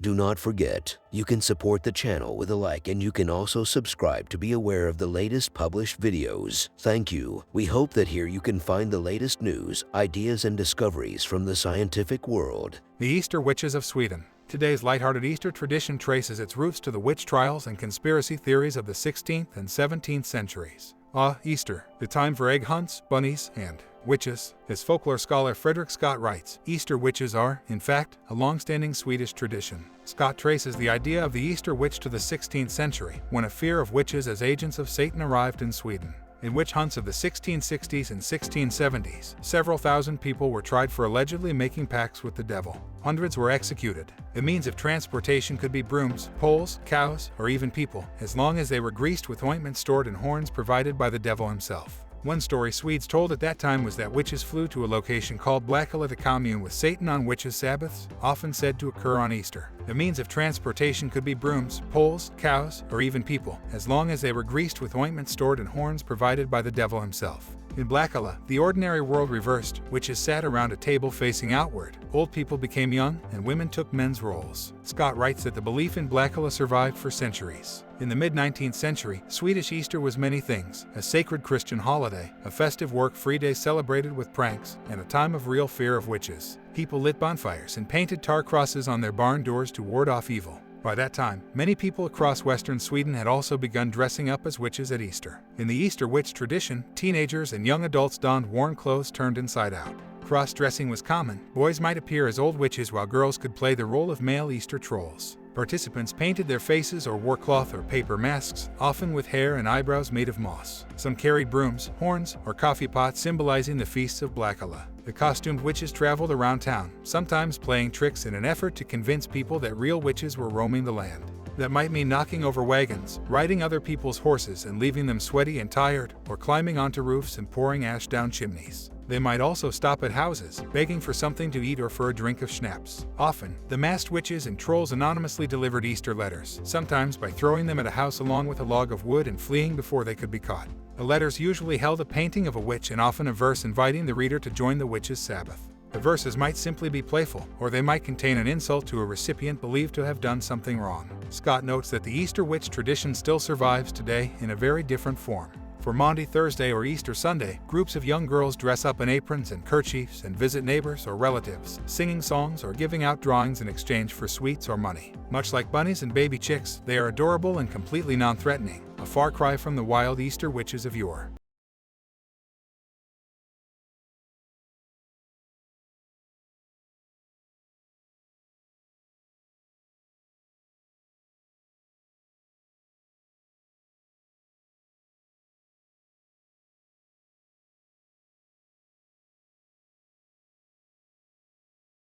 Do not forget, you can support the channel with a like, and you can also subscribe to be aware of the latest published videos. Thank you. We hope that here you can find the latest news, ideas, and discoveries from the scientific world. The Easter Witches of Sweden. Today's lighthearted Easter tradition traces its roots to the witch trials and conspiracy theories of the 16th and 17th centuries. Easter, the time for egg hunts, bunnies, and witches. As folklore scholar Fredrik Skott writes, Easter witches are, in fact, a long-standing Swedish tradition. Scott traces the idea of the Easter witch to the 16th century, when a fear of witches as agents of Satan arrived in Sweden. In witch hunts of the 1660s and 1670s, several thousand people were tried for allegedly making pacts with the devil. Hundreds were executed. The means of transportation could be brooms, poles, cows, or even people, as long as they were greased with ointment stored in horns provided by the devil himself. One story Swedes told at that time was that witches flew to a location called Blackala to commune with Satan on witches' Sabbaths, often said to occur on Easter. The means of transportation could be brooms, poles, cows, or even people, as long as they were greased with ointment stored in horns provided by the devil himself. In Blackala, the ordinary world reversed. Witches sat around a table facing outward. Old people became young, and women took men's roles. Scott writes that the belief in Blackala survived for centuries. In the mid-19th century, Swedish Easter was many things: a sacred Christian holiday, a festive work-free day celebrated with pranks, and a time of real fear of witches. People lit bonfires and painted tar crosses on their barn doors to ward off evil. By that time, many people across western Sweden had also begun dressing up as witches at Easter. In the Easter witch tradition, teenagers and young adults donned worn clothes turned inside out. Cross-dressing was common. Boys might appear as old witches while girls could play the role of male Easter trolls. Participants painted their faces or wore cloth or paper masks, often with hair and eyebrows made of moss. Some carried brooms, horns, or coffee pots symbolizing the feasts of Blackala. The costumed witches traveled around town, sometimes playing tricks in an effort to convince people that real witches were roaming the land. That might mean knocking over wagons, riding other people's horses and leaving them sweaty and tired, or climbing onto roofs and pouring ash down chimneys. They might also stop at houses, begging for something to eat or for a drink of schnapps. Often, the masked witches and trolls anonymously delivered Easter letters, sometimes by throwing them at a house along with a log of wood and fleeing before they could be caught. The letters usually held a painting of a witch and often a verse inviting the reader to join the witch's Sabbath. The verses might simply be playful, or they might contain an insult to a recipient believed to have done something wrong. Scott notes that the Easter witch tradition still survives today in a very different form. For Maundy Thursday or Easter Sunday, groups of young girls dress up in aprons and kerchiefs and visit neighbors or relatives, singing songs or giving out drawings in exchange for sweets or money. Much like bunnies and baby chicks, they are adorable and completely non-threatening, a far cry from the wild Easter witches of yore.